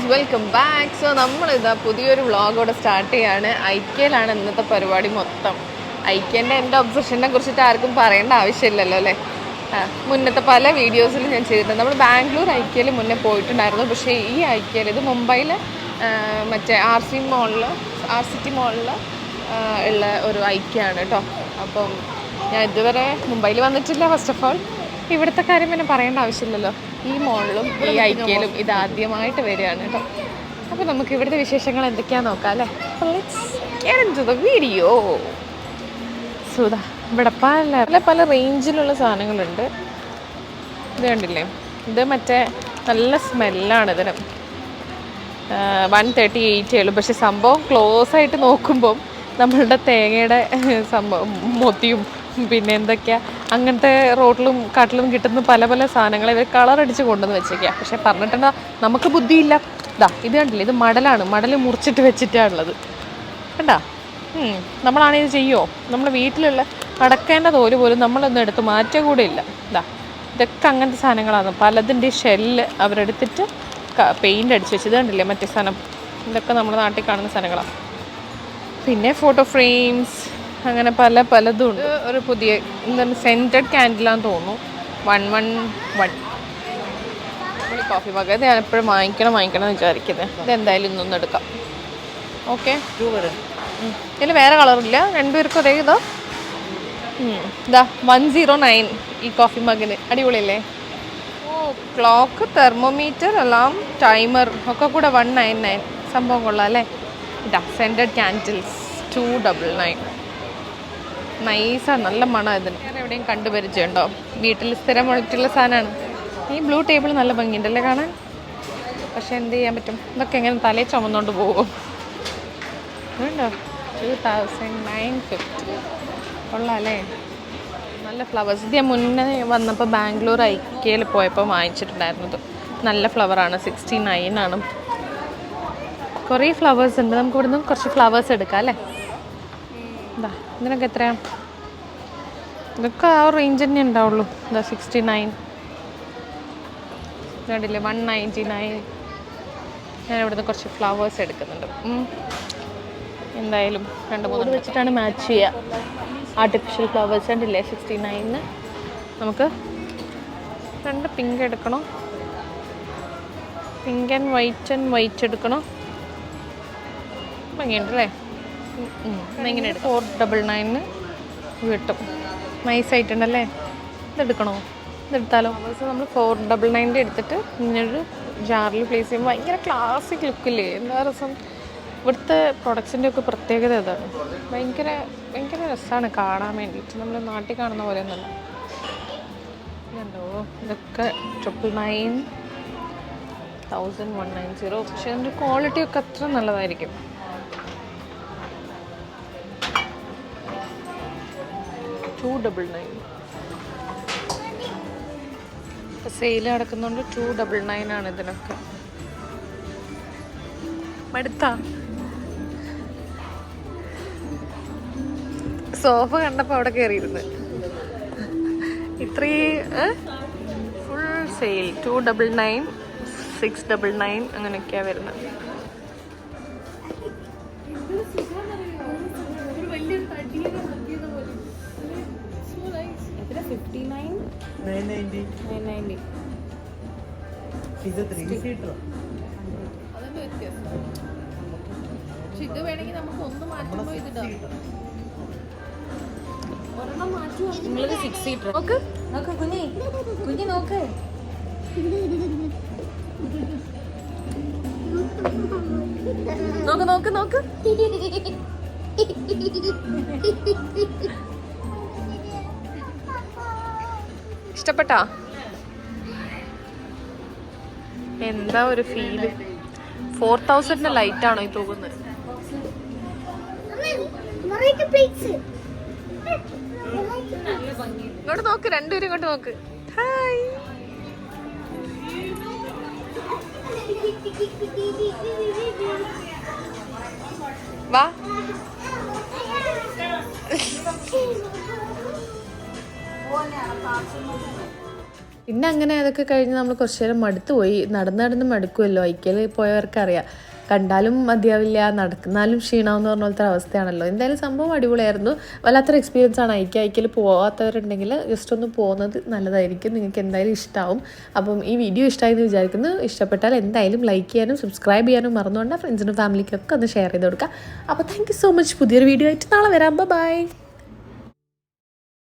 Guys, welcome back. So നമ്മളിതാ പുതിയൊരു വ്ളോഗോടെ start ചെയ്യാണ്. ഐക്യയിലാണ് ഇന്നത്തെ പരിപാടി മൊത്തം. ഐക്യൻ്റെ എൻ്റെ ഒബ്സഷനെ കുറിച്ചിട്ട് ആർക്കും പറയേണ്ട ആവശ്യമില്ലല്ലോ അല്ലേ. മുന്നത്തെ പല വീഡിയോസിലും ഞാൻ ചെയ്തിട്ടുണ്ട്. നമ്മൾ ബാംഗ്ലൂർ ഐക്യയിൽ മുന്നേ പോയിട്ടുണ്ടായിരുന്നു. പക്ഷേ ഈ ഐക്യയിൽ ഇത് മുംബൈയിൽ മറ്റേ ആർ സിറ്റി മോളിൽ ഉള്ള ഒരു ഐക്യയാണ് കേട്ടോ. അപ്പം ഞാൻ ഇതുവരെ മുംബൈയിൽ വന്നിട്ടില്ല. ഫസ്റ്റ് ഓഫ് ഓൾ ഇവിടുത്തെ കാര്യം പിന്നെ പറയേണ്ട ആവശ്യമില്ലല്ലോ. ഈ മോളിലും ഈ ഐക്യയിലും ഇതാദ്യമായിട്ട് വരികയാണ് കേട്ടോ. അപ്പോൾ നമുക്ക് ഇവിടുത്തെ വിശേഷങ്ങൾ എന്തൊക്കെയാണെന്ന് നോക്കാം അല്ലേ. Let's get into the video. Sudha ഇവിടെ പല റേഞ്ചിലുള്ള സാധനങ്ങളുണ്ട്. ഇത് കണ്ടില്ലേ, ഇത് മറ്റേ നല്ല സ്മെല്ലാണ് ഇതിന്. 138 ഉള്ളൂ. പക്ഷെ സംഭവം ക്ലോസ് ആയിട്ട് നോക്കുമ്പം നമ്മളുടെ തേങ്ങയുടെ സംഭവം മൊത്തിയും പിന്നെ എന്തൊക്കെയാ അങ്ങനത്തെ റോട്ടിലും കാട്ടിലും കിട്ടുന്ന പല സാധനങ്ങൾ ഇവർ കളറടിച്ച് കൊണ്ടുവന്ന് വെച്ചേക്കാം. പക്ഷെ പറഞ്ഞിട്ടുണ്ടാ നമുക്ക് ബുദ്ധിയില്ല. ഇത് കണ്ടില്ലേ, ഇത് മടൽ മുറിച്ചിട്ട് വെച്ചിട്ടാണുള്ളത്. കണ്ടാ, നമ്മളാണിത് ചെയ്യുമോ? നമ്മുടെ വീട്ടിലുള്ള അടക്കേണ്ട തോല് പോലും നമ്മളൊന്നും എടുത്ത് മാറ്റുക കൂടെ ഇല്ല. ഇതൊക്കെ അങ്ങനത്തെ സാധനങ്ങളാണ്. പലതിൻ്റെ ഷെല്ല് അവരെടുത്തിട്ട് പെയിൻ്റ് അടിച്ച് വെച്ചത് കണ്ടില്ലേ, മറ്റേ സാധനം. ഇതൊക്കെ നമ്മുടെ നാട്ടിൽ കാണുന്ന സാധനങ്ങളാണ്. പിന്നെ ഫോട്ടോ ഫ്രെയിംസ് അങ്ങനെ പലതും ഉണ്ട്. ഒരു പുതിയ എന്താണ് സെൻറ്റഡ് ക്യാൻഡിലാന്ന് തോന്നുന്നു. 111 കോഫി മഗ്. ഇത് ഞാൻ എപ്പോഴും വാങ്ങിക്കണം എന്ന് വിചാരിക്കുന്നത്. ഇതെന്തായാലും ഇന്നൊന്നും എടുക്കാം. ഓക്കെ, ഇതിൽ വേറെ കളറില്ല, രണ്ടുപേർക്കും അതേ ഇതാ. 109 ഈ കോഫി മഗിന്. അടിപൊളിയല്ലേ? ഓ, ക്ലോക്ക്, തെർമോമീറ്റർ, അലാം, ടൈമർ ഒക്കെ കൂടെ 199. സംഭവം കൊള്ളാം അല്ലേ. Scented candles 299. നൈസാണ്, നല്ല മണം ഇതിന്. ഞാൻ എവിടെയും കണ്ടുപരിചയമുണ്ടോ? വീട്ടിൽ സ്ഥിരമായിട്ടുള്ള സാധനമാണ്. ഈ ബ്ലൂ ടേബിൾ നല്ല ഭംഗിയുണ്ടല്ലേ കാണാൻ. പക്ഷെ എന്ത് ചെയ്യാൻ പറ്റും, ഇതൊക്കെ എങ്ങനെ തലയിൽ ചുമന്നുകൊണ്ട് പോകും. വേണ്ടോ? 2950. കൊള്ളാം അല്ലേ, നല്ല ഫ്ലവേഴ്സ്. ഇത് ഞാൻ മുന്നേ വന്നപ്പോൾ ബാംഗ്ലൂർ ഐക്യയിൽ പോയപ്പോൾ വാങ്ങിച്ചിട്ടുണ്ടായിരുന്നത്. നല്ല ഫ്ലവറാണ്, 69 ആണ്. കുറേ ഫ്ലവേഴ്സ് ഉണ്ട്. നമുക്ക് ഇവിടുന്ന് കുറച്ച് ഫ്ലവേഴ്സ് എടുക്കാം അല്ലേ. ഇതിനൊക്കെ എത്രയാണ്? ഇതൊക്കെ ആ റേഞ്ച് തന്നെ ഉണ്ടാവുള്ളൂ. 69. കണ്ടില്ലേ, 199. ഞാൻ ഇവിടുന്ന് കുറച്ച് ഫ്ലവേഴ്സ് എടുക്കുന്നുണ്ട്. എന്തായാലും 2-3 വെച്ചിട്ടാണ് മാച്ച് ചെയ്യുക. ആർട്ടിഫിഷ്യൽ ഫ്ലവേഴ്സ് കണ്ടില്ലേ, 69. നമുക്ക് 2 പിങ്ക് എടുക്കണം. പിങ്ക് ആൻഡ് വൈറ്റ് എടുക്കണം. ഭംഗിയുണ്ടല്ലേ. ഇങ്ങനെ എടുക്കാം. 499 കിട്ടും. നൈസായിട്ടുണ്ടല്ലേ. ഇതെടുക്കണോ? ഇതെടുത്താലോ? നമ്മൾ 499 എടുത്തിട്ട് ഇങ്ങനൊരു ജാറിൽ പ്ലേസ് ചെയ്യുമ്പോൾ ഭയങ്കര ക്ലാസിക് ലുക്കില്ലേ. എന്താ രസം. ഇവിടുത്തെ പ്രൊഡക്ട്സിൻ്റെ ഒക്കെ പ്രത്യേകത ഇതാണ്. ഭയങ്കര രസമാണ് കാണാൻ വേണ്ടിയിട്ട്. നമ്മൾ നാട്ടിൽ കാണുന്ന പോലെ ഒന്നുമല്ല. ഇതുണ്ടോ, ഇതൊക്കെ 999, 1190. പക്ഷെ അതിൻ്റെ ക്വാളിറ്റി ഒക്കെ അത്ര നല്ലതായിരിക്കും. $299. സെയിൽ നടക്കുന്നുണ്ട്. 299 ആണ് ഇതിനൊക്കെ. മടുത്ത സോഫ കണ്ടപ്പോൾ അവിടെ കയറിയിരുന്നു. ഇത്രയും ഫുൾ സെയിൽ. 299, 699 അങ്ങനെയൊക്കെയാണ് വരുന്നത്. ഇത് വേണമെങ്കിൽ നമുക്ക് ഒന്ന് മാറ്റുമ്പോൾ ഇതിടാം. ഒരെണ്ണം മാറ്റുമോ? നിങ്ങളത് 6 സീറ്റർ നോക്ക് കുഞ്ഞി നോക്ക്. നോക്ക് ഇഷ്ടപ്പെട്ടാ? എന്താ ഒരു ഫീല്. 4000 ലൈറ്റ് ആണോ ഈ തൂകുന്നത്? ഇങ്ങോട്ട് നോക്ക്, രണ്ടുപേരും ഇങ്ങോട്ട് നോക്ക്. ഹായ്. വാ. പിന്നെ അങ്ങനെ അതൊക്കെ കഴിഞ്ഞ് നമ്മൾ കുറച്ച് നേരം മടുത്തു പോയി. നടന്ന് മടുക്കുമല്ലോ, ഐക്യയിൽ പോയവർക്കറിയാം. കണ്ടാലും മതിയാവില്ല, നടക്കുന്നാലും ക്ഷീണമെന്ന് പറഞ്ഞ പോലത്തെ അവസ്ഥയാണല്ലോ. എന്തായാലും സംഭവം അടിപൊളിയായിരുന്നു. വല്ലാത്തൊരു എക്സ്പീരിയൻസ് ആണ്. ഐക്യയിൽ പോകാത്തവരുണ്ടെങ്കിൽ ജസ്റ്റ് ഒന്ന് പോകുന്നത് നല്ലതായിരിക്കും. നിങ്ങൾക്ക് എന്തായാലും ഇഷ്ടമാവും. അപ്പം ഈ വീഡിയോ ഇഷ്ടമായി എന്ന് വിചാരിക്കുന്നു. ഇഷ്ടപ്പെട്ടാൽ എന്തായാലും ലൈക്ക് ചെയ്യാനും സബ്സ്ക്രൈബ് ചെയ്യാനും മറന്നുകൊണ്ട് ഫ്രണ്ട്സിനും ഫാമിലിക്കൊക്കെ ഒന്ന് ഷെയർ ചെയ്ത് കൊടുക്കുക. അപ്പോൾ താങ്ക് യു സോ മച്ച്. പുതിയൊരു വീഡിയോ ആയിട്ട് നാളെ വരാം. ബൈ.